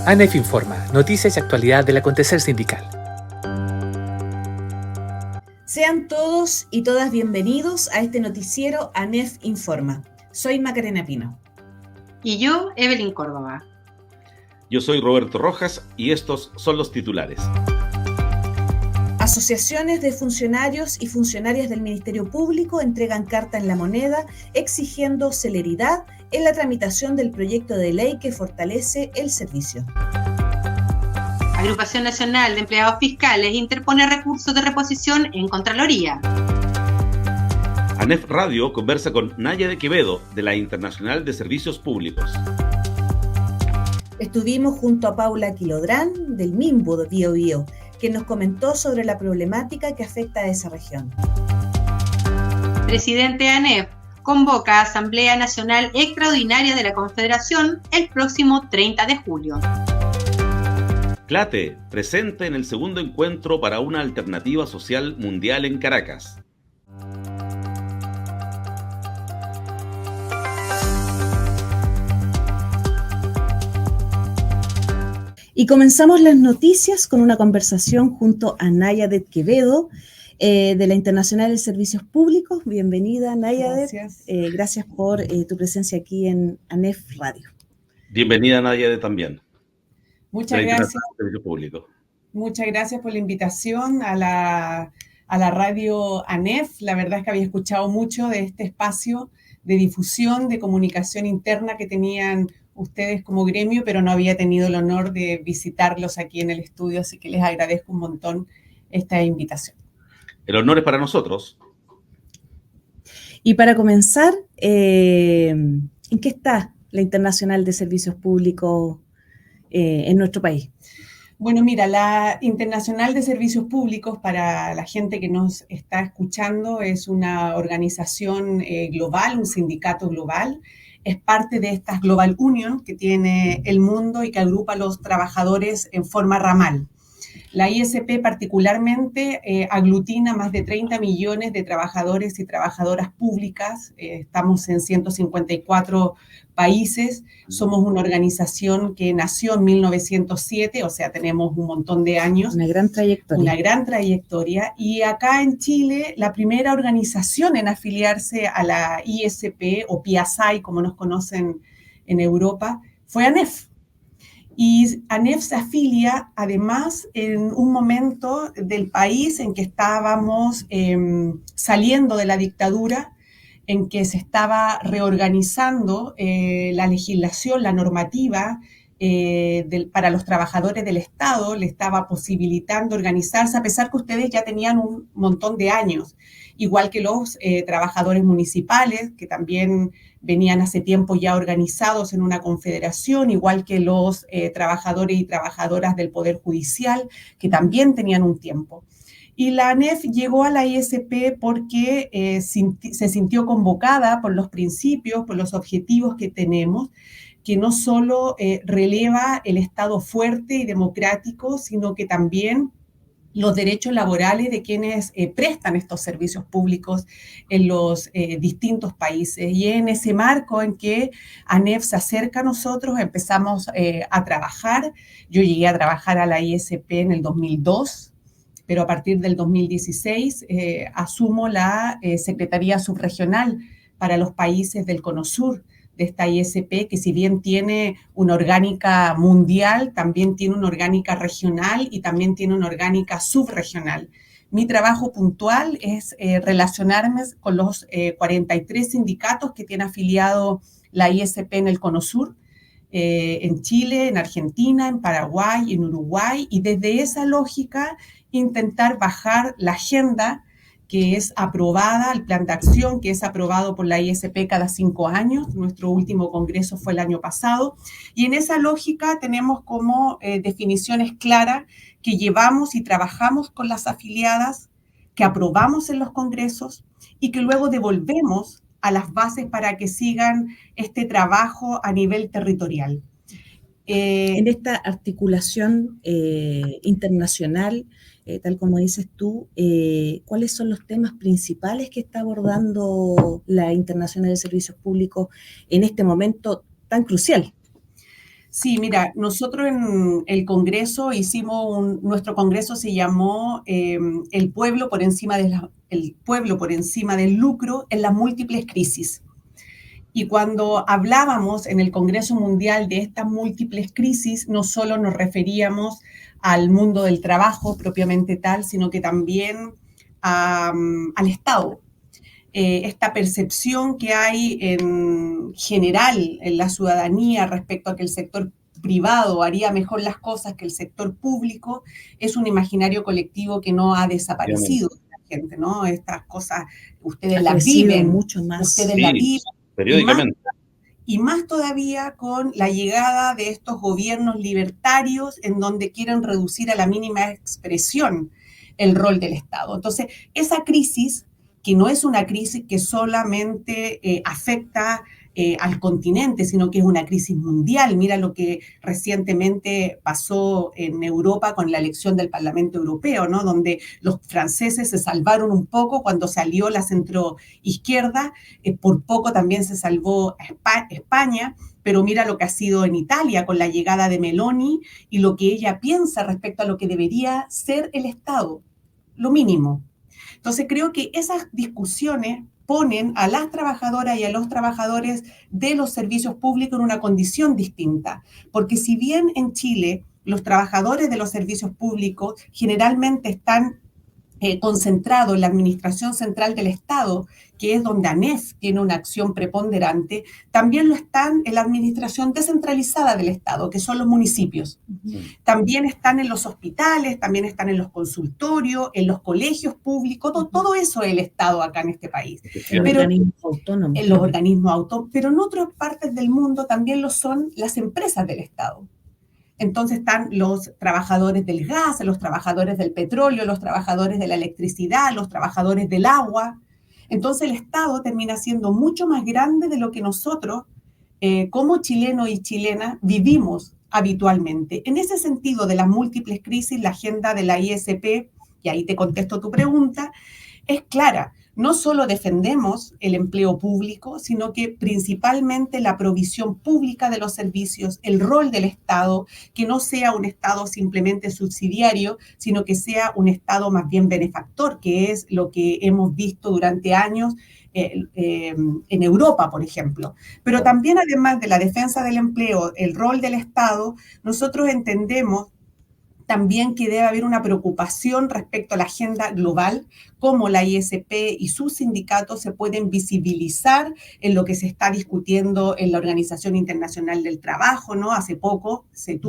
ANEF Informa, noticias y actualidad del acontecer sindical. Sean todos y todas bienvenidos a este noticiero ANEF Informa. Soy Macarena Pino. Y yo, Evelyn Córdoba. Yo soy Roberto Rojas y estos son los titulares. Asociaciones de funcionarios y funcionarias del Ministerio Público entregan carta en la moneda exigiendo celeridad en la tramitación del proyecto de ley que fortalece el servicio. Agrupación Nacional de Empleados Fiscales interpone recursos de reposición en Contraloría. ANEF Radio conversa con Naya de Quevedo, de la Internacional de Servicios Públicos. Estuvimos junto a Paula Quilodrán, del MIMBU de Bío Bío, que nos comentó sobre la problemática que afecta a esa región. Presidente de ANEF convoca a Asamblea Nacional Extraordinaria de la Confederación el próximo 30 de julio. CLATE, presente en el segundo encuentro para una alternativa social mundial en Caracas. Y comenzamos las noticias con una conversación junto a Naya de Quevedo, de la Internacional de Servicios Públicos. Bienvenida, Naya. Gracias. Gracias por tu presencia aquí en ANEF Radio. Bienvenida, Naya también. Muchas gracias. Servicio Público. Muchas gracias por la invitación a la radio ANEF. La verdad es que había escuchado mucho de este espacio de difusión, de comunicación interna que tenían ustedes como gremio, pero no había tenido el honor de visitarlos aquí en el estudio, así que les agradezco un montón esta invitación. El honor es para nosotros. Y para comenzar, ¿en qué está la Internacional de Servicios Públicos en nuestro país? Bueno, mira, la Internacional de Servicios Públicos, para la gente que nos está escuchando, es una organización global, un sindicato global. Es parte de estas Global Union que tiene el mundo y que agrupa a los trabajadores en forma ramal. La ISP particularmente aglutina más de 30 millones de trabajadores y trabajadoras públicas. Estamos en 154 países. Somos una organización que nació en 1907, o sea, tenemos un montón de años. Una gran trayectoria. Una gran trayectoria. Y acá en Chile, la primera organización en afiliarse a la ISP, o PSI, como nos conocen en Europa, fue ANEF. Y ANEF se afilia, además, en un momento del país en que estábamos saliendo de la dictadura, en que se estaba reorganizando la legislación, la normativa para los trabajadores del Estado, le estaba posibilitando organizarse, a pesar que ustedes ya tenían un montón de años, igual que los trabajadores municipales, que también venían hace tiempo ya organizados en una confederación, igual que los trabajadores y trabajadoras del Poder Judicial, que también tenían un tiempo. Y la ANEF llegó a la ISP porque se sintió convocada por los principios, por los objetivos que tenemos, que no solo releva el Estado fuerte y democrático, sino que también los derechos laborales de quienes prestan estos servicios públicos en los distintos países. Y en ese marco en que ANEF se acerca a nosotros, empezamos a trabajar. Yo llegué a trabajar a la ISP en el 2002, pero a partir del 2016 asumo la Secretaría Subregional para los países del Cono Sur de esta ISP, que si bien tiene una orgánica mundial, también tiene una orgánica regional y también tiene una orgánica subregional. Mi trabajo puntual es relacionarme con los 43 sindicatos que tiene afiliado la ISP en el Cono Sur, en Chile, en Argentina, en Paraguay, en Uruguay, y desde esa lógica intentar bajar la agenda que es aprobada, el plan de acción que es aprobado por la ISP cada 5 años. Nuestro último congreso fue el año pasado. Y en esa lógica tenemos como definiciones claras que llevamos y trabajamos con las afiliadas, que aprobamos en los congresos y que luego devolvemos a las bases para que sigan este trabajo a nivel territorial. En esta articulación internacional, tal como dices tú, ¿cuáles son los temas principales que está abordando la Internacional de Servicios Públicos en este momento tan crucial? Sí, mira, nosotros en el Congreso nuestro Congreso se llamó el pueblo por encima el pueblo por encima del lucro en las múltiples crisis. Y cuando hablábamos en el Congreso Mundial de estas múltiples crisis, no solo nos referíamos al mundo del trabajo propiamente tal, sino que también al Estado. Esta percepción que hay en general en la ciudadanía respecto a que el sector privado haría mejor las cosas que el sector público, es un imaginario colectivo que no ha desaparecido de la gente, ¿no? Estas cosas, ustedes las viven, mucho más. ustedes las viven. Periódicamente. Y más todavía con la llegada de estos gobiernos libertarios en donde quieren reducir a la mínima expresión el rol del Estado. Entonces, esa crisis, que no es una crisis que solamente afecta al continente, sino que es una crisis mundial. Mira lo que recientemente pasó en Europa con la elección del Parlamento Europeo, ¿no? Donde los franceses se salvaron un poco cuando salió la centroizquierda, por poco también se salvó España, pero mira lo que ha sido en Italia con la llegada de Meloni y lo que ella piensa respecto a lo que debería ser el Estado, lo mínimo. Entonces creo que esas discusiones ponen a las trabajadoras y a los trabajadores de los servicios públicos en una condición distinta, porque si bien en Chile los trabajadores de los servicios públicos generalmente están concentrados en la administración central del Estado, que es donde ANEF tiene una acción preponderante, también lo están en la administración descentralizada del Estado, que son los municipios. También están en los hospitales, también están en los consultorios, en los colegios públicos, todo eso es el Estado acá en este país. En los organismos autónomos. En los organismos autónomos, pero en otras partes del mundo también lo son las empresas del Estado. Entonces están los trabajadores del gas, los trabajadores del petróleo, los trabajadores de la electricidad, los trabajadores del agua. Entonces el Estado termina siendo mucho más grande de lo que nosotros, como chilenos y chilenas, vivimos habitualmente. En ese sentido de las múltiples crisis, la agenda de la ISP, y ahí te contesto tu pregunta, es clara. No solo defendemos el empleo público, sino que principalmente la provisión pública de los servicios, el rol del Estado, que no sea un Estado simplemente subsidiario, sino que sea un Estado más bien benefactor, que es lo que hemos visto durante años en Europa, por ejemplo. Pero también, además de la defensa del empleo, el rol del Estado, nosotros entendemos también que debe haber una preocupación respecto a la agenda global, cómo la ISP y sus sindicatos se pueden visibilizar en lo que se está discutiendo en la Organización Internacional del Trabajo, ¿no? Hace poco,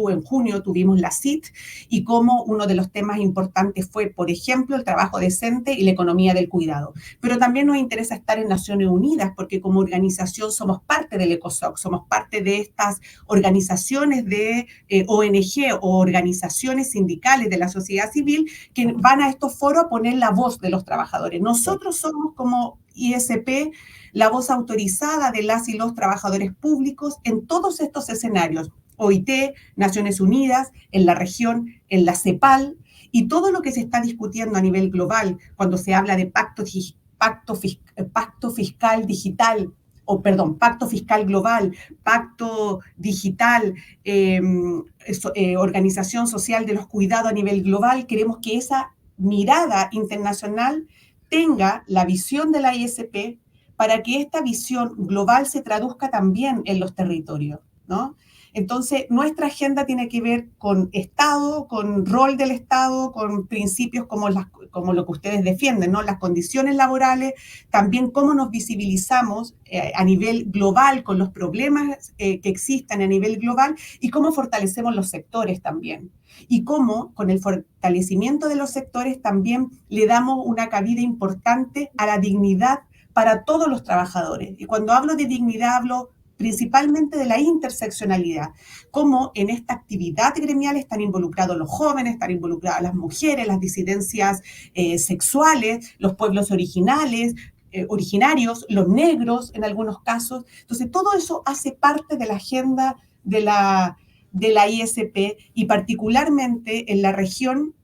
en junio, tuvimos la CIT, y cómo uno de los temas importantes fue, por ejemplo, el trabajo decente y la economía del cuidado. Pero también nos interesa estar en Naciones Unidas, porque como organización somos parte del ECOSOC, somos parte de estas organizaciones de ONG o organizaciones sindicales de la sociedad civil que van a estos foros a poner la voz de los trabajadores. Nosotros somos como ISP la voz autorizada de las y los trabajadores públicos en todos estos escenarios, OIT, Naciones Unidas, en la región, en la CEPAL, y todo lo que se está discutiendo a nivel global cuando se habla de pacto fiscal digital, pacto fiscal global, pacto digital, organización social de los cuidados a nivel global. Queremos que esa mirada internacional tenga la visión de la ISP para que esta visión global se traduzca también en los territorios, ¿no? Entonces, nuestra agenda tiene que ver con Estado, con rol del Estado, con principios como lo que ustedes defienden, ¿no? Las condiciones laborales, también cómo nos visibilizamos a nivel global con los problemas que existen a nivel global y cómo fortalecemos los sectores también. Y cómo, con el fortalecimiento de los sectores, también le damos una cabida importante a la dignidad para todos los trabajadores. Y cuando hablo de dignidad, hablo principalmente de la interseccionalidad, cómo en esta actividad gremial están involucrados los jóvenes, están involucradas las mujeres, las disidencias sexuales, los pueblos originarios, los negros en algunos casos. Entonces, todo eso hace parte de la agenda de la ISP, y particularmente en la región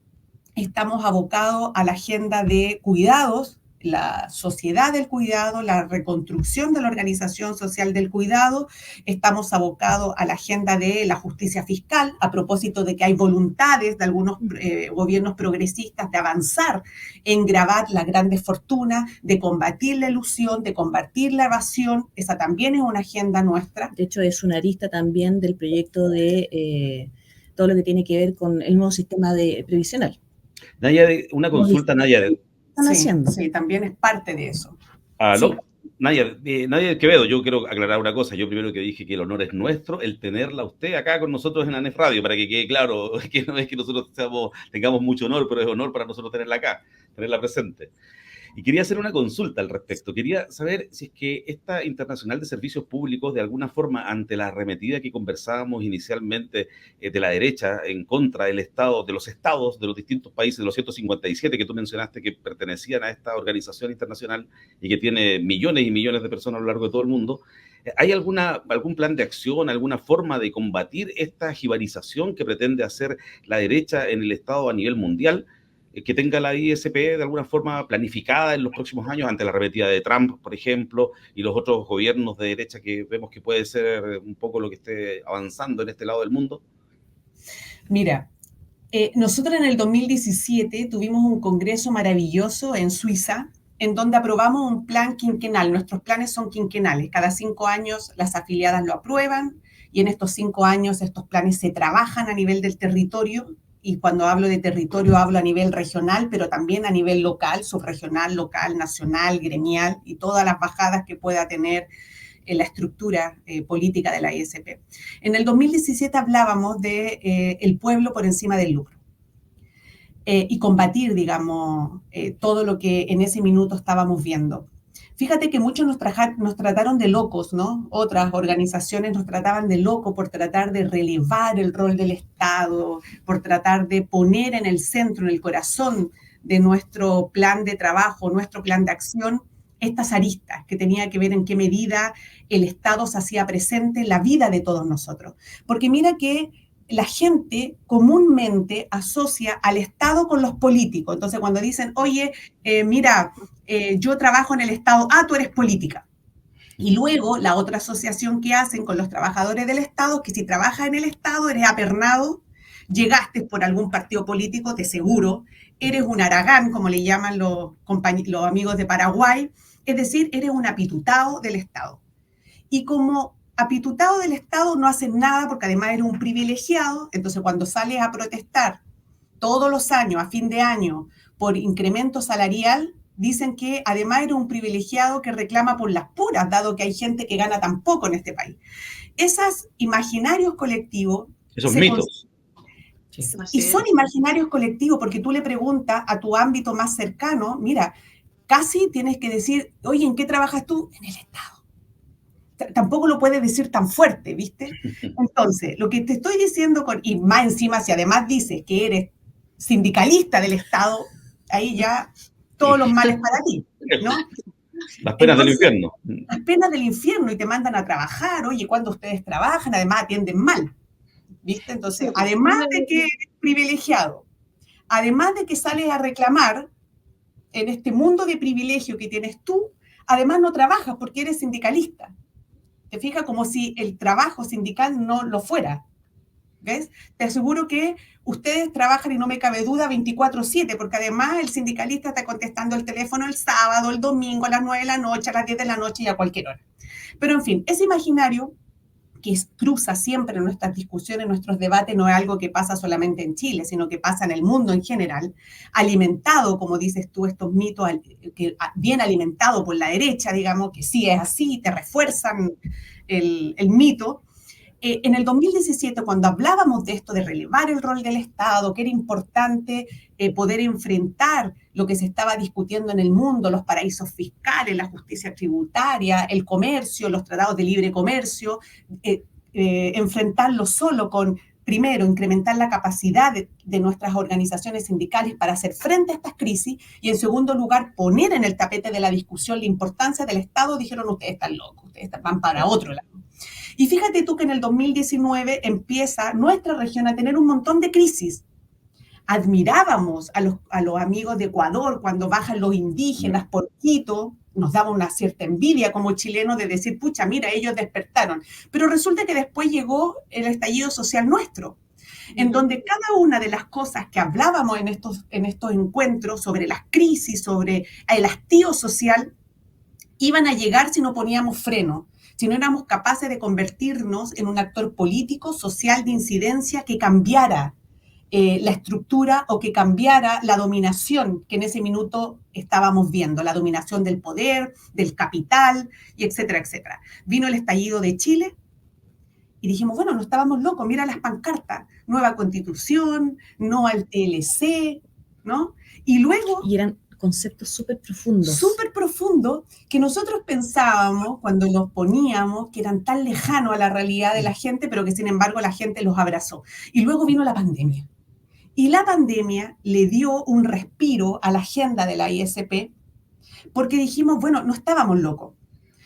estamos abocados a la agenda de cuidados, la sociedad del cuidado, la reconstrucción de la organización social del cuidado. Estamos abocados a la agenda de la justicia fiscal, a propósito de que hay voluntades de algunos gobiernos progresistas de avanzar en gravar las grandes fortunas, de combatir la elusión, de combatir la evasión. Esa también es una agenda nuestra. De hecho, es una arista también del proyecto de todo lo que tiene que ver con el nuevo sistema previsional. Nayade, una consulta, Nayade. Están haciendo. Sí, también es parte de eso. ¿Aló? Sí. Nayade Quevedo, yo quiero aclarar una cosa. Yo primero que dije que el honor es nuestro, el tenerla a usted acá con nosotros en ANEF Radio, para que quede claro que no es que nosotros tengamos mucho honor, pero es honor para nosotros tenerla acá, tenerla presente. Y quería hacer una consulta al respecto. Quería saber si es que esta Internacional de Servicios Públicos, de alguna forma, ante la arremetida que conversábamos inicialmente de la derecha en contra del Estado, de los estados de los distintos países, de los 157 que tú mencionaste que pertenecían a esta organización internacional y que tiene millones y millones de personas a lo largo de todo el mundo, ¿hay algún plan de acción, alguna forma de combatir esta jibarización que pretende hacer la derecha en el Estado a nivel mundial, que tenga la ISP de alguna forma planificada en los próximos años ante la arremetida de Trump, por ejemplo, y los otros gobiernos de derecha que vemos que puede ser un poco lo que esté avanzando en este lado del mundo? Mira, nosotros en el 2017 tuvimos un congreso maravilloso en Suiza, en donde aprobamos un plan quinquenal. Nuestros planes son quinquenales. Cada 5 años las afiliadas lo aprueban y en estos 5 años estos planes se trabajan a nivel del territorio. Y cuando hablo de territorio hablo a nivel regional, pero también a nivel local, subregional, local, nacional, gremial y todas las bajadas que pueda tener la estructura política de la ISP. En el 2017 hablábamos de el pueblo por encima del lucro y combatir, digamos, todo lo que en ese minuto estábamos viendo. Fíjate que muchos nos trataron de locos, ¿no? Otras organizaciones nos trataban de locos por tratar de relevar el rol del Estado, por tratar de poner en el centro, en el corazón de nuestro plan de trabajo, nuestro plan de acción, estas aristas que tenía que ver en qué medida el Estado se hacía presente en la vida de todos nosotros. Porque mira que la gente comúnmente asocia al Estado con los políticos. Entonces, cuando dicen, oye, yo trabajo en el Estado, tú eres política. Y luego, la otra asociación que hacen con los trabajadores del Estado, que si trabajas en el Estado, eres apernado, llegaste por algún partido político, de seguro, eres un aragán, como le llaman los amigos de Paraguay, es decir, eres un apitutado del Estado. Y como apitutado del Estado no hacen nada porque además eres un privilegiado, entonces cuando sales a protestar todos los años, a fin de año, por incremento salarial, dicen que además eres un privilegiado que reclama por las puras, dado que hay gente que gana tan poco en este país. Esos imaginarios colectivos... Esos mitos. Y son imaginarios colectivos porque tú le preguntas a tu ámbito más cercano, mira, casi tienes que decir, oye, ¿en qué trabajas tú? En el Estado. Tampoco lo puedes decir tan fuerte, ¿viste? Entonces, lo que te estoy diciendo, y más encima, si además dices que eres sindicalista del Estado, ahí ya todos los males para ti, ¿no? Las penas del infierno. Las penas del infierno y te mandan a trabajar, oye, cuando ustedes trabajan, además atienden mal, ¿viste? Entonces, además de que eres privilegiado, además de que sales a reclamar en este mundo de privilegio que tienes tú, además no trabajas porque eres sindicalista. Te fijas como si el trabajo sindical no lo fuera. ¿Ves? Te aseguro que ustedes trabajan, y no me cabe duda, 24/7, porque además el sindicalista está contestando el teléfono el sábado, el domingo, a las 9 de la noche, a las 10 de la noche y a cualquier hora. Pero en fin, ese imaginario que cruza siempre en nuestras discusiones, en nuestros debates, no es algo que pasa solamente en Chile, sino que pasa en el mundo en general, alimentado, como dices tú, estos mitos, bien alimentado por la derecha, digamos, que sí es así, te refuerzan el mito. En el 2017, cuando hablábamos de esto, de relevar el rol del Estado, que era importante poder enfrentar lo que se estaba discutiendo en el mundo, los paraísos fiscales, la justicia tributaria, el comercio, los tratados de libre comercio, enfrentarlo solo con, primero, incrementar la capacidad de nuestras organizaciones sindicales para hacer frente a estas crisis y, en segundo lugar, poner en el tapete de la discusión la importancia del Estado. Dijeron, ustedes están locos, ustedes van para otro lado. Y fíjate tú que en el 2019 empieza nuestra región a tener un montón de crisis. admirábamos a los amigos de Ecuador cuando bajan los indígenas por Quito, nos daba una cierta envidia como chilenos de decir, pucha, mira, ellos despertaron. Pero resulta que después llegó el estallido social nuestro, en donde cada una de las cosas que hablábamos en estos encuentros sobre las crisis, sobre el hastío social, iban a llegar si no poníamos freno, si no éramos capaces de convertirnos en un actor político, social de incidencia que cambiara la estructura o que cambiara la dominación que en ese minuto estábamos viendo, la dominación del poder, del capital, y etcétera, etcétera. Vino el estallido de Chile y dijimos, bueno, no estábamos locos, mira las pancartas, nueva constitución, no al TLC, ¿no? Y luego... Y eran conceptos súper profundos. Súper profundos que nosotros pensábamos cuando los poníamos que eran tan lejanos a la realidad de la gente, pero que sin embargo la gente los abrazó. Y luego vino la pandemia. Y la pandemia le dio un respiro a la agenda de la ISP porque dijimos, bueno, no estábamos locos.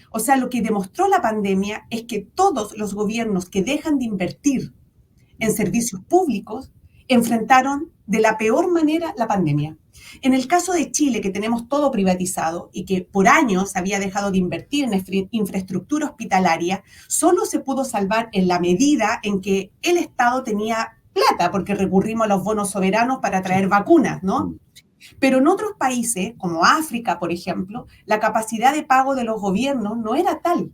O sea, lo que demostró la pandemia es que todos los gobiernos que dejan de invertir en servicios públicos enfrentaron de la peor manera la pandemia. En el caso de Chile, que tenemos todo privatizado y que por años había dejado de invertir en infraestructura hospitalaria, solo se pudo salvar en la medida en que el Estado tenía plata, porque recurrimos a los bonos soberanos para traer vacunas, ¿no? Pero en otros países, como África, por ejemplo, la capacidad de pago de los gobiernos no era tal.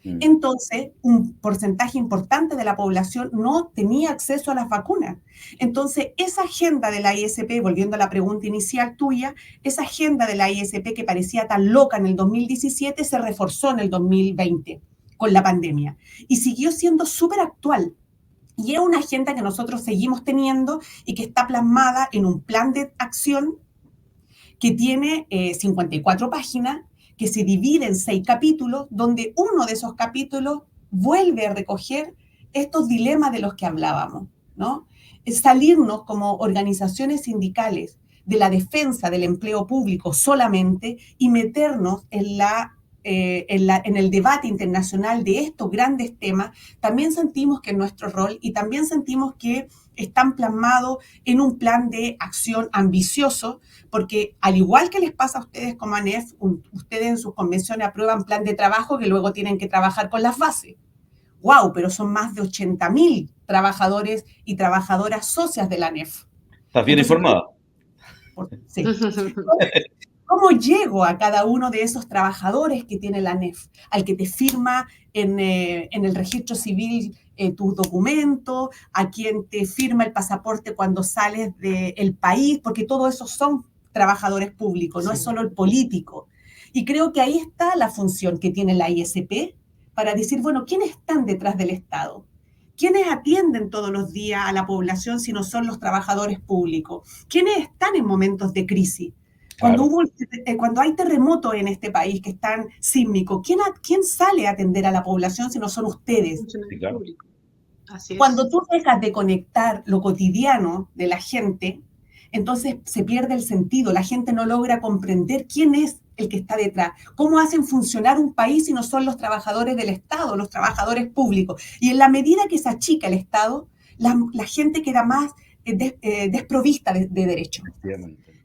Entonces, un porcentaje importante de la población no tenía acceso a las vacunas. Entonces, esa agenda de la ISP, volviendo a la pregunta inicial tuya, esa agenda de la ISP que parecía tan loca en el 2017 se reforzó en el 2020 con la pandemia y siguió siendo súper actual. Y es una agenda que nosotros seguimos teniendo y que está plasmada en un plan de acción que tiene 54 páginas, que se divide en 6 capítulos, donde uno de esos capítulos vuelve a recoger estos dilemas de los que hablábamos, ¿no? Es salirnos como organizaciones sindicales de la defensa del empleo público solamente y meternos en el debate internacional de estos grandes temas. También sentimos que es nuestro rol y también sentimos que están plasmados en un plan de acción ambicioso, porque al igual que les pasa a ustedes como ANEF, ustedes en sus convenciones aprueban plan de trabajo que luego tienen que trabajar con las bases. ¡Wow! Pero son más de 80.000 trabajadores y trabajadoras socias de la ANEF. ¿Estás bien informada? Sí. ¿Cómo llego a cada uno de esos trabajadores que tiene la ANEF? Al que te firma en el registro civil tus documentos, a quien te firma el pasaporte cuando sales del país, porque todos esos son trabajadores públicos, no es solo el político. Y creo que ahí está la función que tiene la ISP para decir, bueno, ¿quiénes están detrás del Estado? ¿Quiénes atienden todos los días a la población si no son los trabajadores públicos? ¿Quiénes están en momentos de crisis? Cuando, cuando hay terremotos en este país que están sísmicos, ¿quién sale a atender a la población si no son ustedes? Sí, claro. Así es. Cuando tú dejas de conectar lo cotidiano de la gente, entonces se pierde el sentido. La gente no logra comprender quién es el que está detrás. ¿Cómo hacen funcionar un país si no son los trabajadores del Estado, los trabajadores públicos? Y en la medida que se achica el Estado, la gente queda más desprovista de derechos.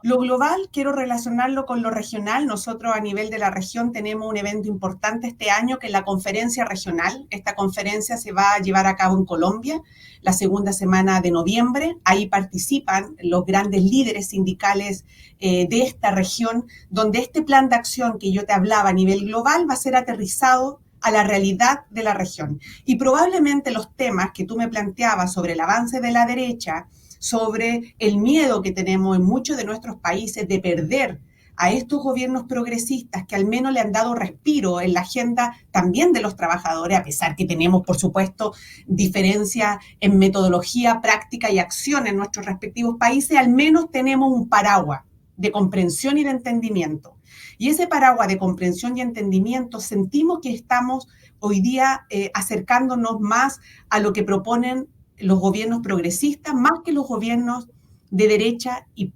Lo global, quiero relacionarlo con lo regional. Nosotros a nivel de la región tenemos un evento importante este año que es la conferencia regional. Esta conferencia se va a llevar a cabo en Colombia la segunda semana de noviembre. Ahí participan los grandes líderes sindicales de esta región, donde este plan de acción que yo te hablaba a nivel global va a ser aterrizado a la realidad de la región. Y probablemente los temas que tú me planteabas sobre el avance de la derecha, sobre el miedo que tenemos en muchos de nuestros países de perder a estos gobiernos progresistas que al menos le han dado respiro en la agenda también de los trabajadores, a pesar que tenemos, por supuesto, diferencias en metodología, práctica y acción en nuestros respectivos países, al menos tenemos un paraguas de comprensión y de entendimiento. Y ese paraguas de comprensión y entendimiento sentimos que estamos hoy día acercándonos más a lo que proponen los gobiernos progresistas, más que los gobiernos de derecha y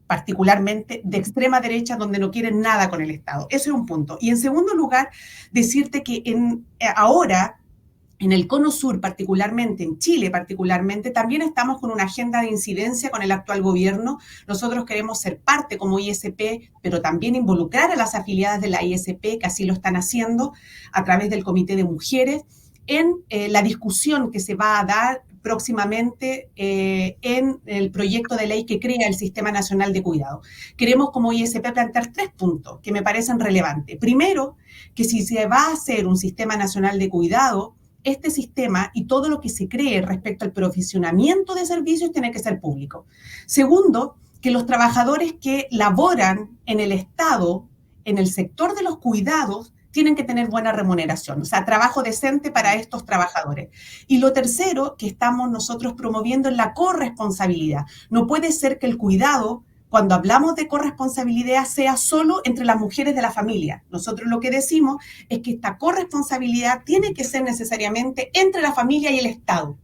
particularmente de extrema derecha, donde no quieren nada con el Estado. Ese es un punto. Y en segundo lugar, decirte que ahora en el Cono Sur particularmente, en Chile particularmente, también estamos con una agenda de incidencia con el actual gobierno. Nosotros queremos ser parte como ISP, pero también involucrar a las afiliadas de la ISP, que así lo están haciendo, a través del Comité de Mujeres, en la discusión que se va a dar próximamente en el proyecto de ley que crea el Sistema Nacional de Cuidado. Queremos como ISP plantear 3 puntos que me parecen relevantes. Primero, que si se va a hacer un Sistema Nacional de Cuidado, este sistema y todo lo que se cree respecto al profesionamiento de servicios tiene que ser público. Segundo, que los trabajadores que laboran en el Estado, en el sector de los cuidados, tienen que tener buena remuneración, o sea, trabajo decente para estos trabajadores. Y lo tercero que estamos nosotros promoviendo es la corresponsabilidad. No puede ser que el cuidado, cuando hablamos de corresponsabilidad, sea solo entre las mujeres de la familia. Nosotros lo que decimos es que esta corresponsabilidad tiene que ser necesariamente entre la familia y el Estado.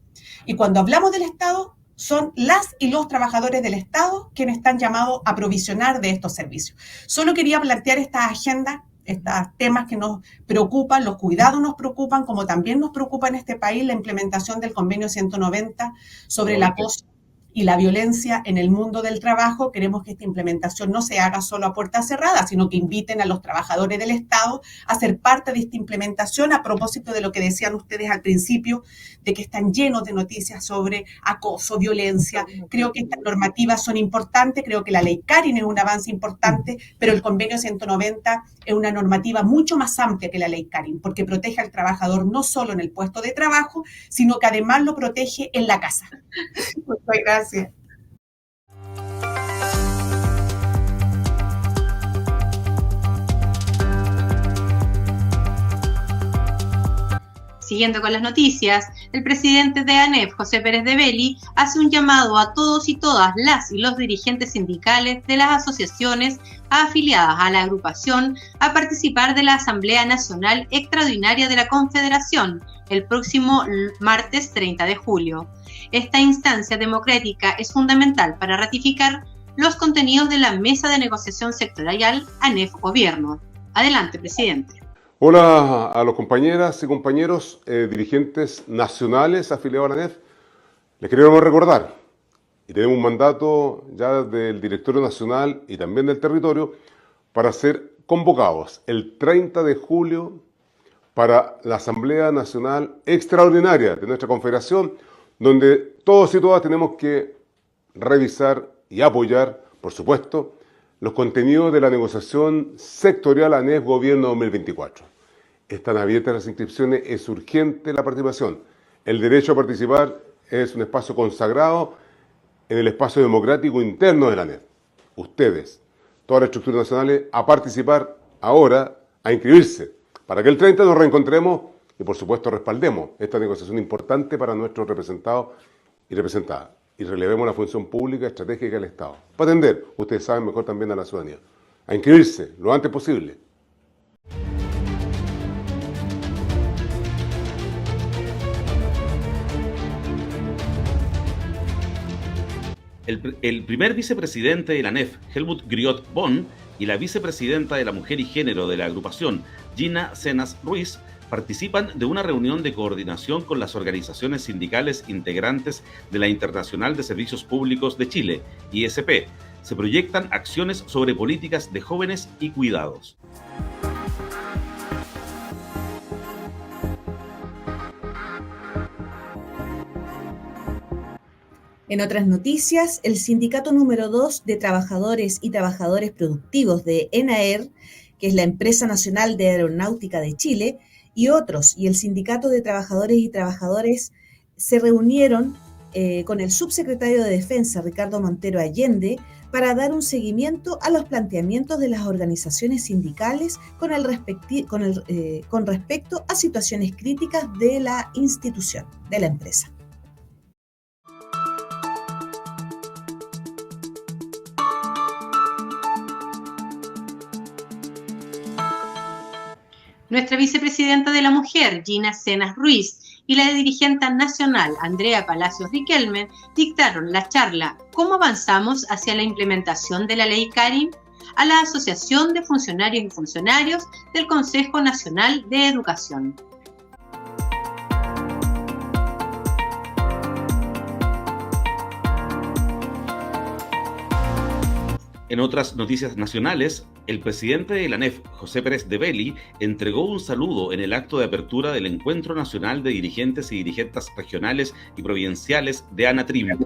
Y cuando hablamos del Estado, son las y los trabajadores del Estado quienes están llamados a provisionar de estos servicios. Solo quería plantear esta agenda, estos temas que nos preocupan, los cuidados nos preocupan, como también nos preocupa en este país la implementación del convenio 190 sobre el acoso y la violencia en el mundo del trabajo. Queremos que esta implementación no se haga solo a puerta cerrada, sino que inviten a los trabajadores del Estado a ser parte de esta implementación, a propósito de lo que decían ustedes al principio, de que están llenos de noticias sobre acoso, violencia. Creo que estas normativas son importantes, creo que la ley Carin es un avance importante, pero el convenio 190 es una normativa mucho más amplia que la ley Carin, porque protege al trabajador no solo en el puesto de trabajo, sino que además lo protege en la casa. Muchas gracias. Siguiendo con las noticias, el presidente de ANEF, José Pérez de Belli, hace un llamado a todos y todas las y los dirigentes sindicales de las asociaciones afiliadas a la agrupación a participar de la Asamblea Nacional Extraordinaria de la Confederación el próximo martes 30 de julio. Esta instancia democrática es fundamental para ratificar los contenidos de la Mesa de Negociación Sectorial ANEF-Gobierno. Adelante, presidente. Hola a los compañeras y compañeros dirigentes nacionales afiliados a la ANEF. Les queremos recordar, y tenemos un mandato ya del Directorio Nacional y también del territorio, para ser convocados el 30 de julio para la Asamblea Nacional Extraordinaria de nuestra Confederación, donde todos y todas tenemos que revisar y apoyar, por supuesto, los contenidos de la negociación sectorial ANEF Gobierno 2024. Están abiertas las inscripciones, es urgente la participación. El derecho a participar es un espacio consagrado en el espacio democrático interno de la ANEF. Ustedes, todas las estructuras nacionales, a participar ahora, a inscribirse, para que el 30 nos reencontremos y, por supuesto, respaldemos esta negociación importante para nuestros representados y representadas, y relevemos la función pública estratégica del Estado. Para atender, ustedes saben mejor también a la ciudadanía, a inscribirse lo antes posible. El primer vicepresidente de la ANEF, Helmut Griot-Bonn, y la vicepresidenta de la Mujer y Género de la agrupación, Gina Cenas Ruiz, participan de una reunión de coordinación con las organizaciones sindicales integrantes de la Internacional de Servicios Públicos de Chile, ISP. Se proyectan acciones sobre políticas de jóvenes y cuidados. En otras noticias, el sindicato número 2 de trabajadores y trabajadores productivos de ENAER, que es la Empresa Nacional de Aeronáutica de Chile, y otros, y el Sindicato de Trabajadores y Trabajadoras se reunieron con el subsecretario de Defensa, Ricardo Montero Allende, para dar un seguimiento a los planteamientos de las organizaciones sindicales con respecto a situaciones críticas de la institución, de la empresa. Nuestra vicepresidenta de la Mujer, Gina Cenas Ruiz, y la dirigente nacional, Andrea Palacios Riquelme, dictaron la charla ¿Cómo avanzamos hacia la implementación de la ley Carin? A la Asociación de Funcionarios y Funcionarios del Consejo Nacional de Educación. En otras noticias nacionales, el presidente de la ANEF, José Pérez de Belli, entregó un saludo en el acto de apertura del Encuentro Nacional de Dirigentes y Dirigentes Regionales y Provinciales de ANATRIM.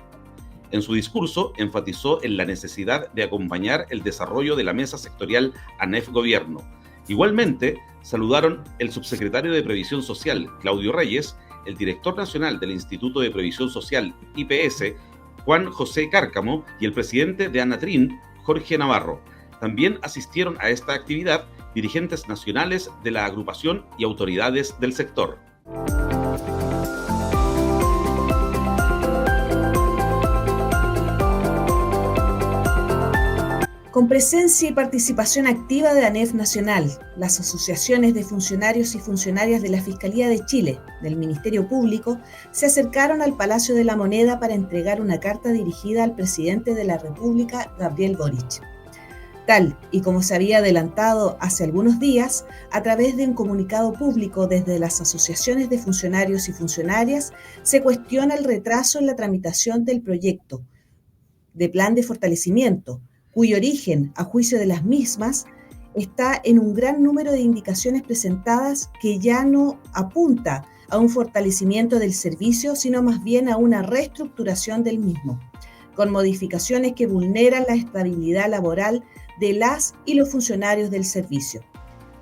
En su discurso, enfatizó en la necesidad de acompañar el desarrollo de la mesa sectorial ANEF Gobierno. Igualmente, saludaron el subsecretario de Previsión Social, Claudio Reyes, el director nacional del Instituto de Previsión Social, IPS, Juan José Cárcamo, y el presidente de ANATRIM, Jorge Navarro. También asistieron a esta actividad dirigentes nacionales de la agrupación y autoridades del sector. Con presencia y participación activa de ANEF Nacional, las asociaciones de funcionarios y funcionarias de la Fiscalía de Chile, del Ministerio Público, se acercaron al Palacio de la Moneda para entregar una carta dirigida al presidente de la República, Gabriel Boric. Tal y como se había adelantado hace algunos días, a través de un comunicado público desde las asociaciones de funcionarios y funcionarias, se cuestiona el retraso en la tramitación del proyecto de plan de fortalecimiento, cuyo origen, a juicio de las mismas, está en un gran número de indicaciones presentadas que ya no apunta a un fortalecimiento del servicio, sino más bien a una reestructuración del mismo, con modificaciones que vulneran la estabilidad laboral de las y los funcionarios del servicio.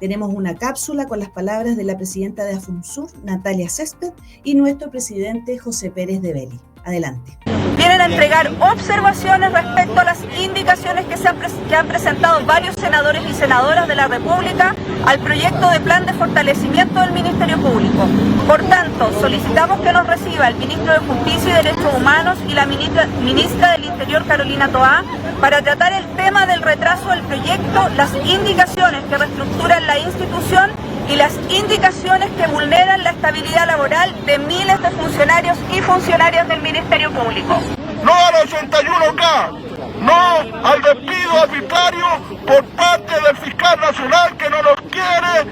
Tenemos una cápsula con las palabras de la presidenta de AFUNSUR, Natalia Césped, y nuestro presidente José Pérez de Belli. Adelante. Vienen a entregar observaciones respecto a las indicaciones que han presentado varios senadores y senadoras de la República al proyecto de plan de fortalecimiento del Ministerio Público. Por tanto, solicitamos que nos reciba el Ministro de Justicia y Derechos Humanos y la Ministra del Interior, Carolina Toá, para tratar el tema del retraso del proyecto, las indicaciones que reestructuran la institución y las indicaciones que vulneran la estabilidad laboral de miles de funcionarios y funcionarias del Ministerio Público. No a los 81K, no al despido arbitrario por parte del fiscal nacional que no nos quiere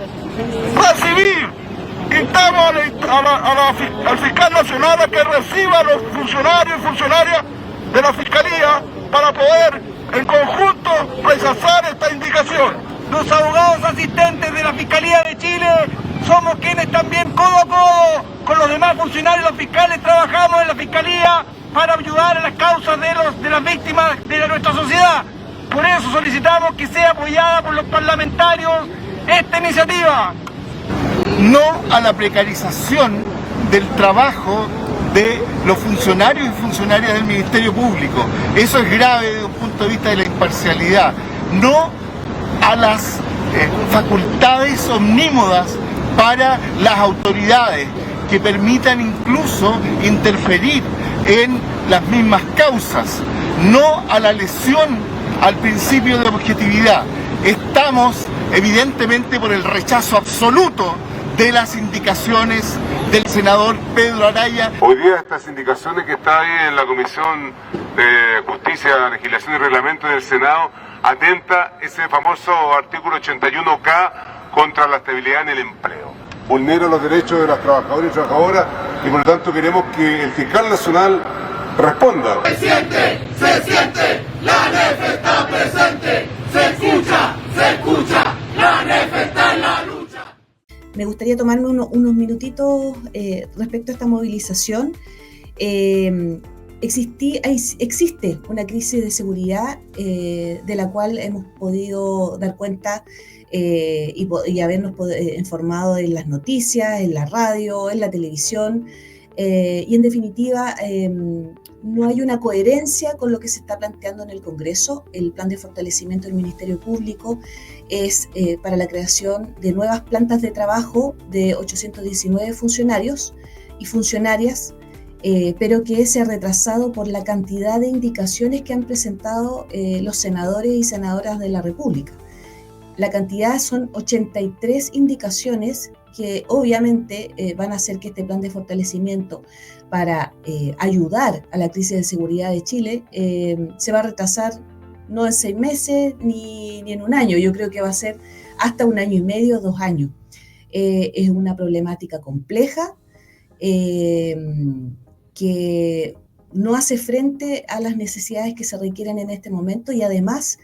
recibir. Instamos al fiscal nacional a que reciba a los funcionarios y funcionarias de la Fiscalía para poder en conjunto rechazar esta indicación. Los abogados asistentes de la Fiscalía de Chile somos quienes también codo a codo con los demás funcionarios y los fiscales trabajamos en la Fiscalía para ayudar a las causas de las víctimas de nuestra sociedad. Por eso solicitamos que sea apoyada por los parlamentarios esta iniciativa. No a la precarización del trabajo de los funcionarios y funcionarias del Ministerio Público. Eso es grave desde un punto de vista de la imparcialidad. No a las facultades omnímodas para las autoridades que permitan incluso interferir en las mismas causas, no a la lesión al principio de objetividad. Estamos evidentemente por el rechazo absoluto de las indicaciones del senador Pedro Araya. Hoy día estas indicaciones que está ahí en la Comisión de Justicia, Legislación y Reglamento del Senado atenta ese famoso artículo 81K contra la estabilidad en el empleo. Vulnera los derechos de las trabajadoras y trabajadoras y por lo tanto queremos que el fiscal nacional responda. Se siente, la ANEF está presente, se escucha, la ANEF está en la lucha. Me gustaría tomarme unos minutitos respecto a esta movilización. Existe una crisis de seguridad de la cual hemos podido dar cuenta y habernos informado en las noticias, en la radio, en la televisión, y en definitiva no hay una coherencia con lo que se está planteando en el Congreso. El plan de fortalecimiento del Ministerio Público es para la creación de nuevas plantas de trabajo de 819 funcionarios y funcionarias, pero que se ha retrasado por la cantidad de indicaciones que han presentado los senadores y senadoras de la República. La cantidad son 83 indicaciones que obviamente van a hacer que este plan de fortalecimiento para ayudar a la crisis de seguridad de Chile se va a retrasar no en 6 meses ni en un año. Yo creo que va a ser hasta 1 año y medio, 2 años. Es una problemática compleja que no hace frente a las necesidades que se requieren en este momento y además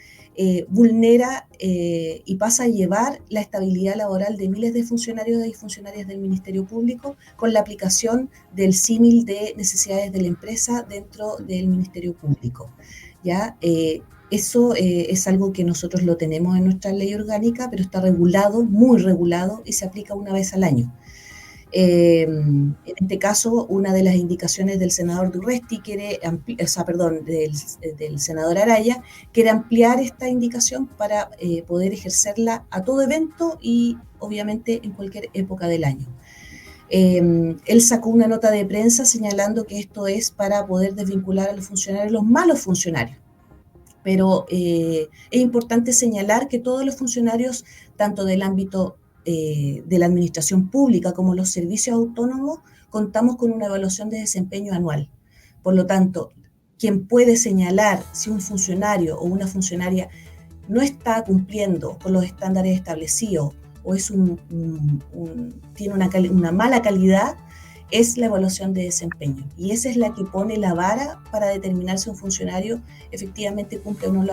vulnera y pasa a llevar la estabilidad laboral de miles de funcionarios y funcionarias del Ministerio Público con la aplicación del símil de necesidades de la empresa dentro del Ministerio Público. ¿Ya? Eso es algo que nosotros lo tenemos en nuestra ley orgánica, pero está regulado, muy regulado, y se aplica una vez al año. En este caso, una de las indicaciones del senador Durresti del senador Araya, quiere ampliar esta indicación para poder ejercerla a todo evento y obviamente en cualquier época del año. Él sacó una nota de prensa señalando que esto es para poder desvincular a los funcionarios, los malos funcionarios. Pero es importante señalar que todos los funcionarios, tanto del ámbito de la administración pública como los servicios autónomos, contamos con una evaluación de desempeño anual. Por lo tanto, quien puede señalar si un funcionario o una funcionaria no está cumpliendo con los estándares establecidos o tiene una mala calidad, es la evaluación de desempeño. Y esa es la que pone la vara para determinar si un funcionario efectivamente cumple o no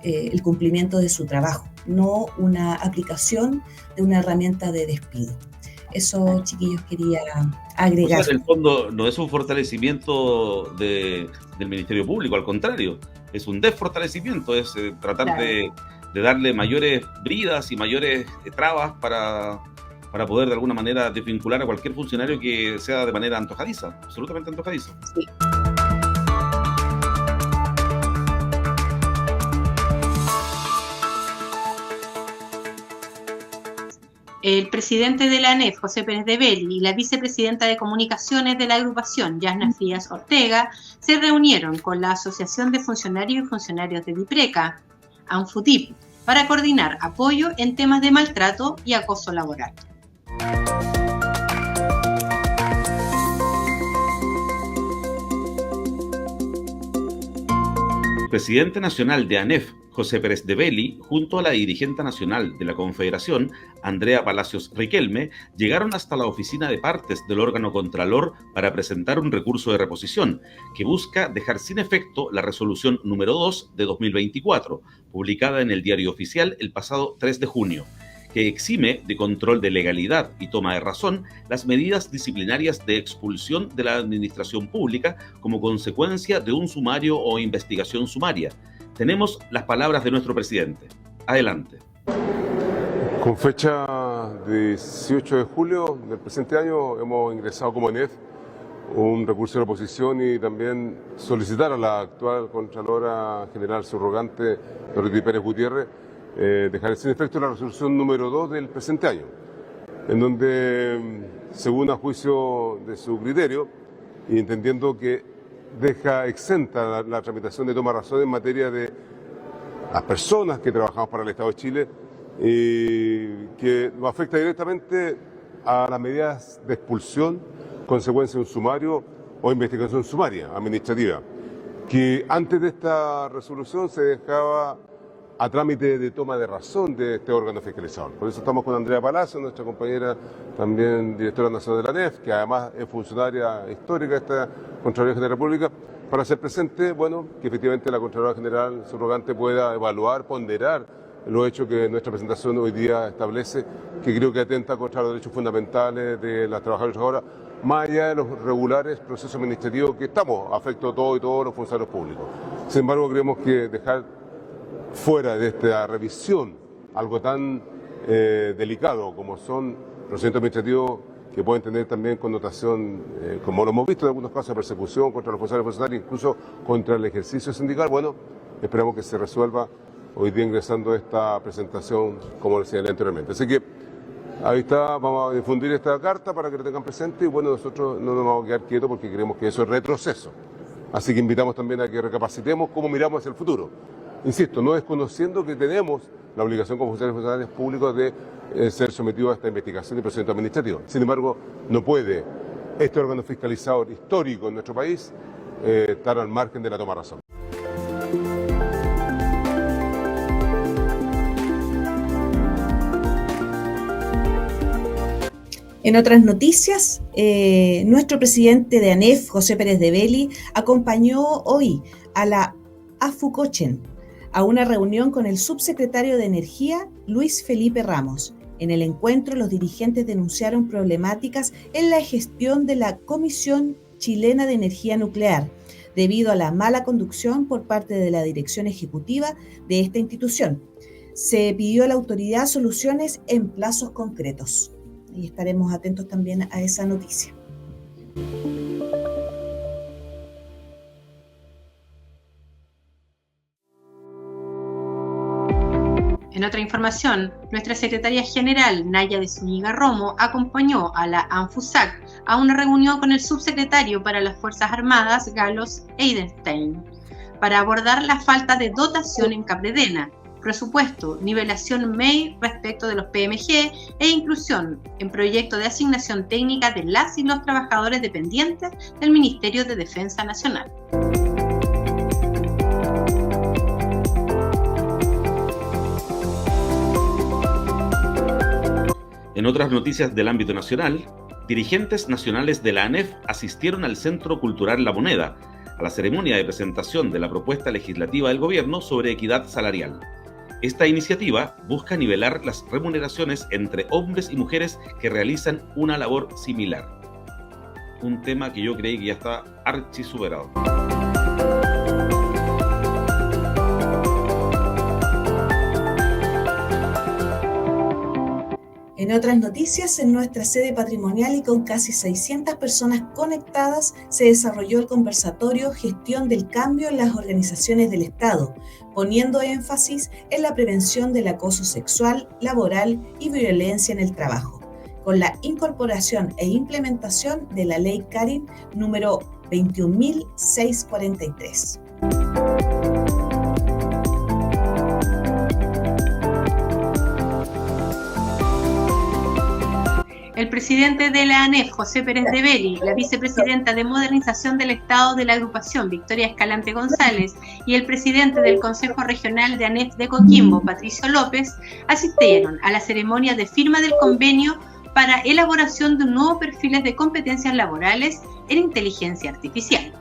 el cumplimiento de su trabajo, no una aplicación de una herramienta de despido. Eso, chiquillos, quería agregar. O sea, en el fondo no es un fortalecimiento del Ministerio Público, al contrario, es un desfortalecimiento, es tratar de darle mayores bridas y mayores trabas para poder de alguna manera desvincular a cualquier funcionario que sea de manera antojadiza, absolutamente antojadiza. Sí. El presidente de la ANEF, José Pérez de Belli, y la vicepresidenta de Comunicaciones de la agrupación, Yasna Frías Ortega, se reunieron con la Asociación de Funcionarios y Funcionarias de DIPRECA, ANFUTIP, para coordinar apoyo en temas de maltrato y acoso laboral. El presidente nacional de ANEF, José Pérez de Belli, junto a la dirigente nacional de la Confederación, Andrea Palacios Riquelme, llegaron hasta la oficina de partes del órgano Contralor para presentar un recurso de reposición que busca dejar sin efecto la resolución número 2 de 2024, publicada en el Diario Oficial el pasado 3 de junio, que exime de control de legalidad y toma de razón las medidas disciplinarias de expulsión de la administración pública como consecuencia de un sumario o investigación sumaria. Tenemos las palabras de nuestro presidente. Adelante. Con fecha 18 de julio del presente año hemos ingresado como ANEF un recurso de reposición y también solicitar a la actual Contralora General Subrogante, Dorothy Pérez Gutiérrez, dejar sin efecto la resolución número 2 del presente año, en donde, según a juicio de su criterio, y entendiendo que deja exenta la tramitación de toma de razón en materia de las personas que trabajamos para el Estado de Chile, y que nos afecta directamente a las medidas de expulsión, consecuencia de un sumario o investigación sumaria administrativa, que antes de esta resolución se dejaba a trámite de toma de razón de este órgano fiscalizador. Por eso estamos con Andrea Palacio, nuestra compañera también directora nacional de la ANEF, que además es funcionaria histórica de esta Contraloría General de la República, para hacer presente, que efectivamente la Contraloría General Subrogante pueda evaluar, ponderar los hechos que nuestra presentación hoy día establece, que creo que atenta contra los derechos fundamentales de las trabajadoras y trabajadoras, más allá de los regulares procesos administrativos que estamos afecto a todos los funcionarios públicos. Sin embargo, creemos que dejar fuera de esta revisión algo tan delicado como son procedimientos administrativos que pueden tener también connotación, como lo hemos visto en algunos casos, de persecución contra los funcionarios, incluso contra el ejercicio sindical. Esperamos que se resuelva hoy día ingresando esta presentación, como lo señalé anteriormente. Así que ahí está, vamos a difundir esta carta para que lo tengan presente y nosotros no nos vamos a quedar quietos porque creemos que eso es retroceso. Así que invitamos también a que recapacitemos cómo miramos hacia el futuro. Insisto, no desconociendo que tenemos la obligación como funcionarios públicos de ser sometidos a esta investigación y procedimiento administrativo. Sin embargo, no puede este órgano fiscalizador histórico en nuestro país estar al margen de la toma de razón. En otras noticias, nuestro presidente de ANEF, José Pérez de Belli, acompañó hoy a la AFUCOCHEN a una reunión con el subsecretario de Energía, Luis Felipe Ramos. En el encuentro, los dirigentes denunciaron problemáticas en la gestión de la Comisión Chilena de Energía Nuclear, debido a la mala conducción por parte de la dirección ejecutiva de esta institución. Se pidió a la autoridad soluciones en plazos concretos. Y estaremos atentos también a esa noticia. En otra información, nuestra secretaria general, Naya de Zúñiga Romo, acompañó a la ANFUSAC a una reunión con el subsecretario para las Fuerzas Armadas, Galos Eidenstein, para abordar la falta de dotación en Capredena, presupuesto, nivelación MEI respecto de los PMG e inclusión en proyecto de asignación técnica de las y los trabajadores dependientes del Ministerio de Defensa Nacional. En otras noticias del ámbito nacional, dirigentes nacionales de la ANEF asistieron al Centro Cultural La Moneda, a la ceremonia de presentación de la propuesta legislativa del gobierno sobre equidad salarial. Esta iniciativa busca nivelar las remuneraciones entre hombres y mujeres que realizan una labor similar. Un tema que yo creí que ya está archi superado. En otras noticias, en nuestra sede patrimonial y con casi 600 personas conectadas, se desarrolló el conversatorio Gestión del Cambio en las Organizaciones del Estado, poniendo énfasis en la prevención del acoso sexual, laboral y violencia en el trabajo, con la incorporación e implementación de la Ley Karin número 21.643. El presidente de la ANEF, José Pérez de Belli, la vicepresidenta de Modernización del Estado de la agrupación, Victoria Escalante González, y el presidente del Consejo Regional de ANEF de Coquimbo, Patricio López, asistieron a la ceremonia de firma del convenio para elaboración de nuevos perfiles de competencias laborales en inteligencia artificial.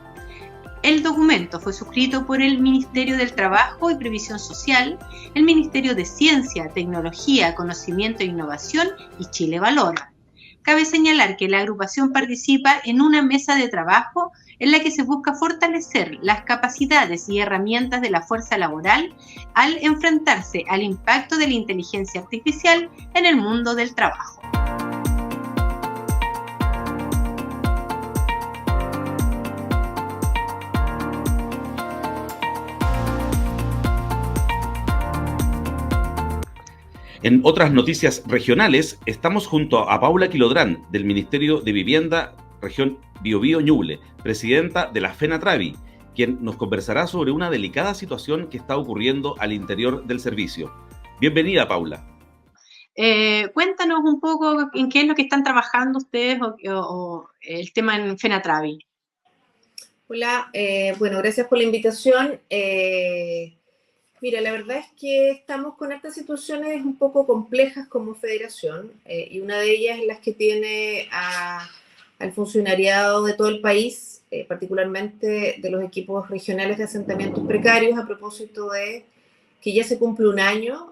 El documento fue suscrito por el Ministerio del Trabajo y Previsión Social, el Ministerio de Ciencia, Tecnología, Conocimiento e Innovación y Chile Valora. Cabe señalar que la agrupación participa en una mesa de trabajo en la que se busca fortalecer las capacidades y herramientas de la fuerza laboral al enfrentarse al impacto de la inteligencia artificial en el mundo del trabajo. En otras noticias regionales, estamos junto a Paula Quilodrán, del Ministerio de Vivienda, región Biobío Ñuble, presidenta de la FENATRAVI, quien nos conversará sobre una delicada situación que está ocurriendo al interior del servicio. Bienvenida, Paula. Cuéntanos un poco en qué es lo que están trabajando ustedes o el tema en FENATRAVI. Hola, bueno, gracias por la invitación. Mira, la verdad es que estamos con estas situaciones un poco complejas como federación y una de ellas es las que tiene al funcionariado de todo el país, particularmente de los equipos regionales de asentamientos precarios, a propósito de que ya se cumple un año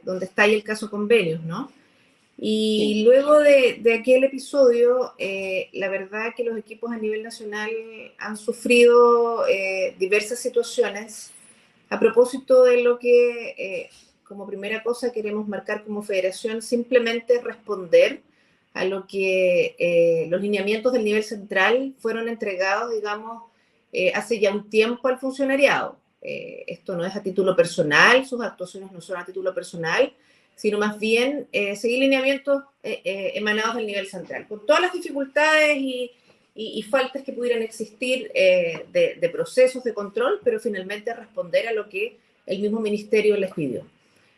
donde está ahí el caso convenios, ¿no? Y sí. Luego de aquel episodio, la verdad que los equipos a nivel nacional han sufrido diversas situaciones a propósito de lo que, como primera cosa, queremos marcar como federación, simplemente responder a lo que los lineamientos del nivel central fueron entregados, digamos, hace ya un tiempo al funcionariado. Esto no es a título personal, sus actuaciones no son a título personal, sino más bien seguir lineamientos emanados del nivel central, con todas las dificultades y faltas que pudieran existir de procesos de control, pero finalmente responder a lo que el mismo ministerio les pidió.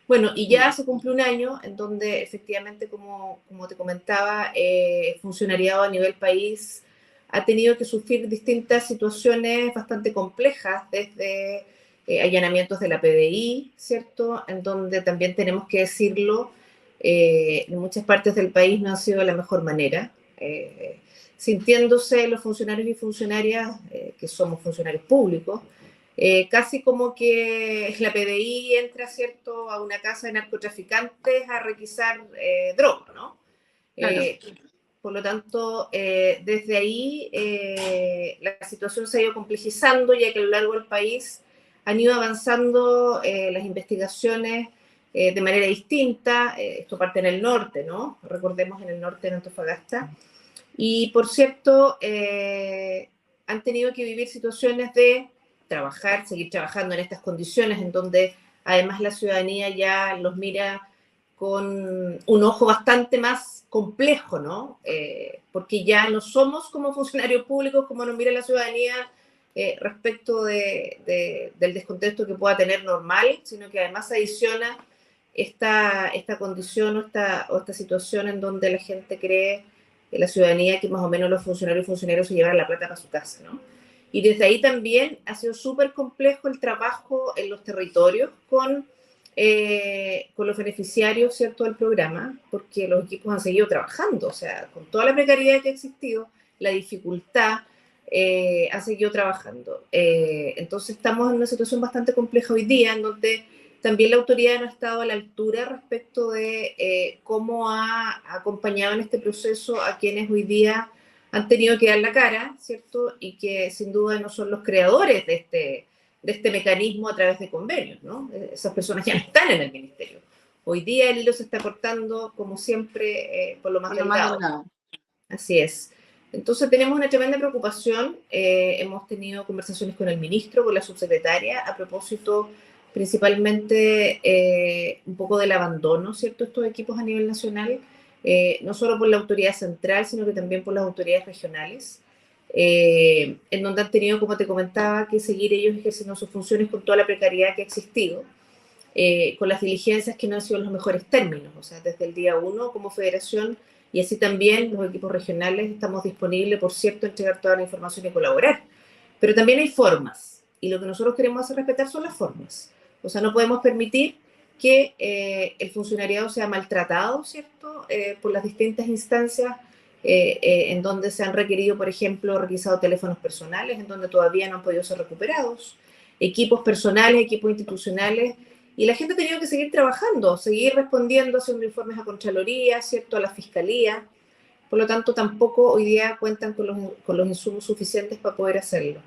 Bueno, y ya se cumple un año en donde efectivamente, como te comentaba, el funcionariado a nivel país ha tenido que sufrir distintas situaciones bastante complejas, desde allanamientos de la PDI, ¿cierto? En donde también tenemos que decirlo, en muchas partes del país no ha sido de la mejor manera, sintiéndose los funcionarios y funcionarias, que somos funcionarios públicos, casi como que la PDI entra, ¿cierto?, a una casa de narcotraficantes a requisar droga, ¿no? Claro. Por lo tanto, desde ahí la situación se ha ido complejizando, ya que a lo largo del país han ido avanzando las investigaciones de manera distinta. Esto parte en el norte, ¿no? Recordemos, en el norte de Antofagasta. Y, por cierto, han tenido que vivir situaciones de trabajar, seguir trabajando en estas condiciones, en donde además la ciudadanía ya los mira con un ojo bastante más complejo, ¿no? Porque ya no somos como funcionarios públicos como nos mira la ciudadanía respecto del descontexto que pueda tener normal, sino que además adiciona esta condición o esta situación en donde la gente cree, la ciudadanía, que más o menos los funcionarios y funcionarios se llevan la plata para su casa, ¿no? Y desde ahí también ha sido súper complejo el trabajo en los territorios con los beneficiarios, ¿cierto?, del programa, porque los equipos han seguido trabajando, o sea, con toda la precariedad que ha existido, la dificultad, han seguido trabajando. Entonces estamos en una situación bastante compleja hoy día, en donde también la autoridad no ha estado a la altura respecto de cómo ha acompañado en este proceso a quienes hoy día han tenido que dar la cara, ¿cierto? Y que sin duda no son los creadores de este mecanismo a través de convenios, ¿no? Esas personas ya no están en el ministerio. Hoy día el hilo se está cortando, como siempre, por lo más delgado. Así es. Entonces tenemos una tremenda preocupación. Hemos tenido conversaciones con el ministro, con la subsecretaria, a propósito principalmente un poco del abandono, ¿cierto?, estos equipos a nivel nacional, no solo por la autoridad central, sino que también por las autoridades regionales, en donde han tenido, como te comentaba, que seguir ellos ejerciendo sus funciones con toda la precariedad que ha existido, con las diligencias que no han sido en los mejores términos, o sea, desde el día 1 como federación, y así también los equipos regionales estamos disponibles, por cierto, a entregar toda la información y colaborar. Pero también hay formas, y lo que nosotros queremos hacer respetar son las formas. O sea, no podemos permitir que el funcionariado sea maltratado, ¿cierto?, por las distintas instancias en donde se han requerido, por ejemplo, requisado teléfonos personales, en donde todavía no han podido ser recuperados, equipos personales, equipos institucionales, y la gente ha tenido que seguir trabajando, seguir respondiendo, haciendo informes a Contraloría, ¿cierto?, a la Fiscalía. Por lo tanto, tampoco hoy día cuentan con los insumos suficientes para poder hacerlo.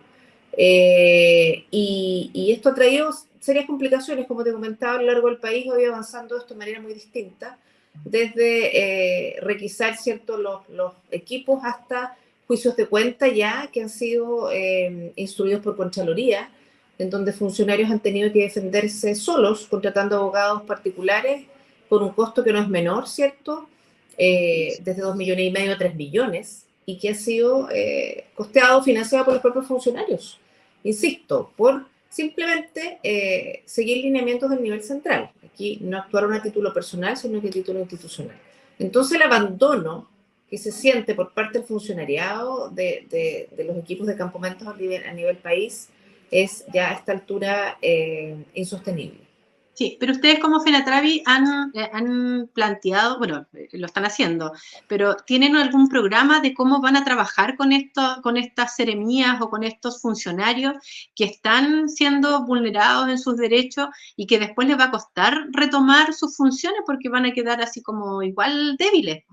Y esto ha traído serias complicaciones, como te comentaba, a lo largo del país hoy avanzando esto de manera muy distinta, desde requisar, ¿cierto?, los equipos hasta juicios de cuenta ya que han sido instruidos por Contraloría, en donde funcionarios han tenido que defenderse solos, contratando abogados particulares por un costo que no es menor, ¿cierto?, desde 2,5 millones a 3 millones, y que ha sido costeado, financiado por los propios funcionarios, insisto, por simplemente seguir lineamientos del nivel central. Aquí no actuaron a título personal, sino que a título institucional. Entonces el abandono que se siente por parte del funcionariado de los equipos de campamentos a nivel país es ya a esta altura insostenible. Sí, pero ustedes como FENATRAVI han planteado, bueno, lo están haciendo, pero ¿tienen algún programa de cómo van a trabajar con estas seremías o con estos funcionarios que están siendo vulnerados en sus derechos y que después les va a costar retomar sus funciones porque van a quedar así como igual débiles?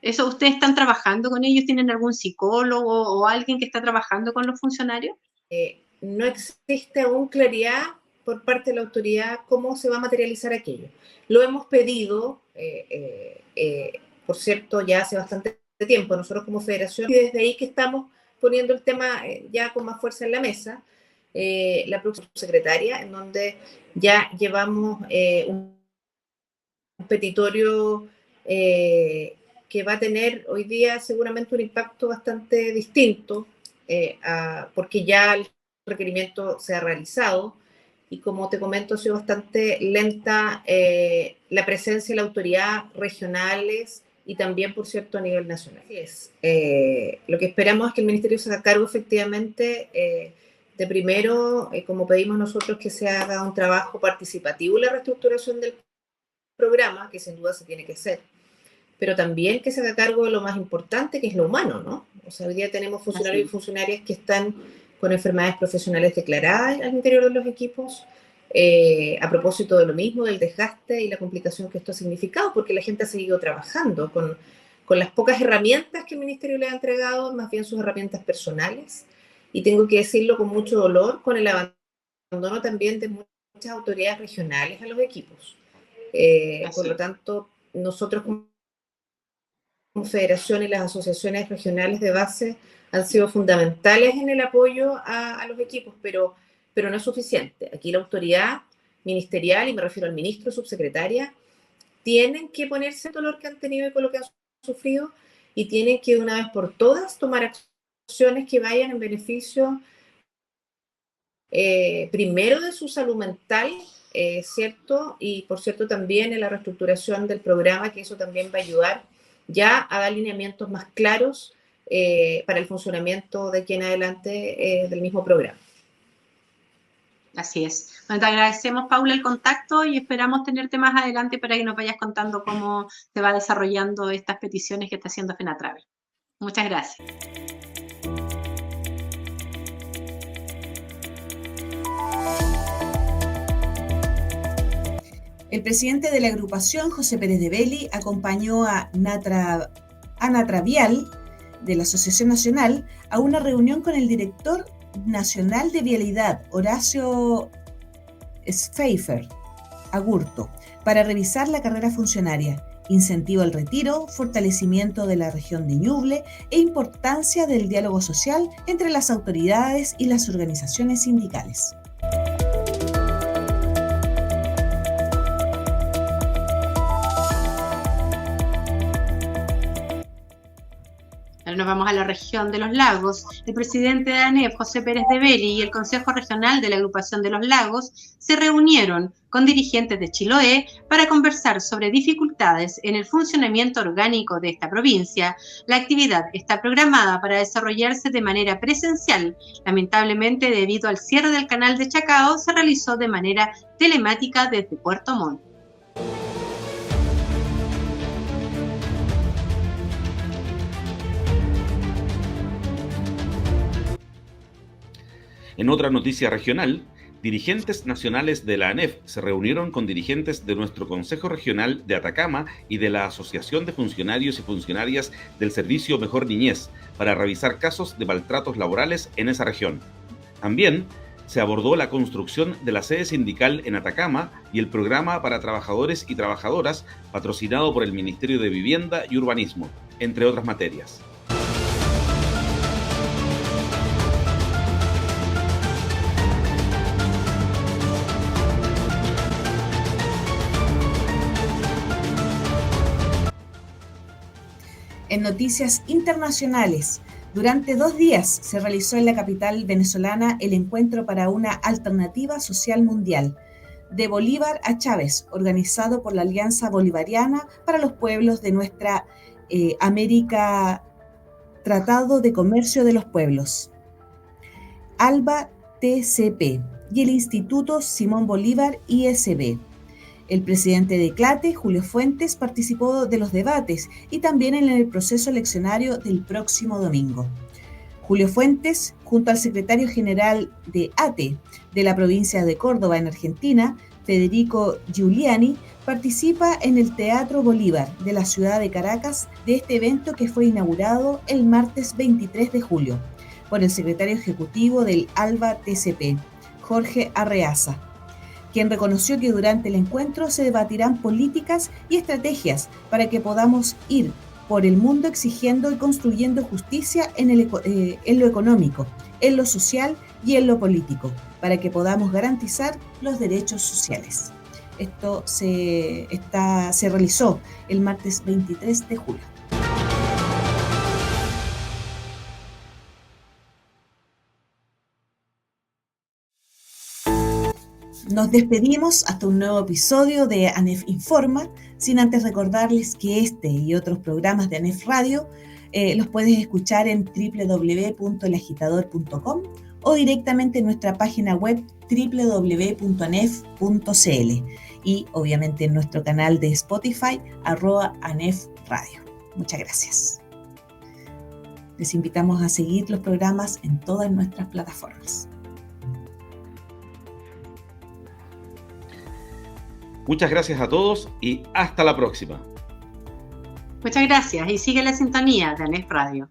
¿Eso ustedes están trabajando con ellos? ¿Tienen algún psicólogo o alguien que está trabajando con los funcionarios? No existe aún claridad por parte de la autoridad cómo se va a materializar aquello. Lo hemos pedido, por cierto, ya hace bastante tiempo, nosotros como federación, y desde ahí que estamos poniendo el tema ya con más fuerza en la mesa, la próxima secretaria, en donde ya llevamos un petitorio que va a tener hoy día seguramente un impacto bastante distinto, porque ya el requerimiento se ha realizado, y como te comento, ha sido bastante lenta la presencia de la autoridad regionales y también, por cierto, a nivel nacional. Así es. Lo que esperamos es que el Ministerio se haga cargo efectivamente de primero, como pedimos nosotros, que se haga un trabajo participativo en la reestructuración del programa, que sin duda se tiene que hacer, pero también que se haga cargo de lo más importante, que es lo humano, ¿no? O sea, hoy día tenemos funcionarios y funcionarias que están con enfermedades profesionales declaradas al interior de los equipos, a propósito de lo mismo, del desgaste y la complicación que esto ha significado, porque la gente ha seguido trabajando con las pocas herramientas que el Ministerio le ha entregado, más bien sus herramientas personales, y tengo que decirlo con mucho dolor, con el abandono también de muchas autoridades regionales a los equipos. Por lo tanto, nosotros como Confederación y las asociaciones regionales de base han sido fundamentales en el apoyo a los equipos, pero no es suficiente. Aquí la autoridad ministerial, y me refiero al ministro, subsecretaria, tienen que ponerse el dolor que han tenido y con lo que han sufrido, y tienen que de una vez por todas tomar acciones que vayan en beneficio primero de su salud mental, ¿cierto? Y por cierto también en la reestructuración del programa, que eso también va a ayudar ya a dar lineamientos más claros para el funcionamiento de aquí en adelante del mismo programa. Así es. Bueno, te agradecemos, Paula, el contacto y esperamos tenerte más adelante para que nos vayas contando cómo se va desarrollando estas peticiones que está haciendo FENATRAVEL. Muchas gracias. El presidente de la agrupación, José Pérez de Belli, acompañó a Ana Travial, de la Asociación Nacional, a una reunión con el director nacional de Vialidad, Horacio Pfeiffer Agurto, para revisar la carrera funcionaria, incentivo al retiro, fortalecimiento de la región de Ñuble e importancia del diálogo social entre las autoridades y las organizaciones sindicales. Nos vamos a la región de los lagos. El presidente de ANEF, José Pérez de Belli, y el Consejo Regional de la Agrupación de los Lagos se reunieron con dirigentes de Chiloé para conversar sobre dificultades en el funcionamiento orgánico de esta provincia. La actividad está programada para desarrollarse de manera presencial. Lamentablemente, debido al cierre del canal de Chacao, se realizó de manera telemática desde Puerto Montt. En otra noticia regional, dirigentes nacionales de la ANEF se reunieron con dirigentes de nuestro Consejo Regional de Atacama y de la Asociación de Funcionarios y Funcionarias del Servicio Mejor Niñez para revisar casos de maltratos laborales en esa región. También se abordó la construcción de la sede sindical en Atacama y el programa para trabajadores y trabajadoras patrocinado por el Ministerio de Vivienda y Urbanismo, entre otras materias. En noticias internacionales, durante 2 días se realizó en la capital venezolana el encuentro para una alternativa social mundial, de Bolívar a Chávez, organizado por la Alianza Bolivariana para los Pueblos de Nuestra América, Tratado de Comercio de los Pueblos, ALBA TCP, y el Instituto Simón Bolívar ISB. El presidente de CLATE, Julio Fuentes, participó de los debates y también en el proceso eleccionario del próximo domingo. Julio Fuentes, junto al secretario general de ATE de la provincia de Córdoba, en Argentina, Federico Giuliani, participa en el Teatro Bolívar de la ciudad de Caracas de este evento que fue inaugurado el martes 23 de julio por el secretario ejecutivo del ALBA TCP, Jorge Arreaza, quien reconoció que durante el encuentro se debatirán políticas y estrategias para que podamos ir por el mundo exigiendo y construyendo justicia en lo económico, en lo social y en lo político, para que podamos garantizar los derechos sociales. Esto se realizó el martes 23 de julio. Nos despedimos hasta un nuevo episodio de ANEF Informa, sin antes recordarles que este y otros programas de ANEF Radio los puedes escuchar en www.elagitador.com o directamente en nuestra página web www.anef.cl y obviamente en nuestro canal de Spotify @ANEFradio. Muchas gracias. Les invitamos a seguir los programas en todas nuestras plataformas. Muchas gracias a todos y hasta la próxima. Muchas gracias y sigue la sintonía de ANEF Radio.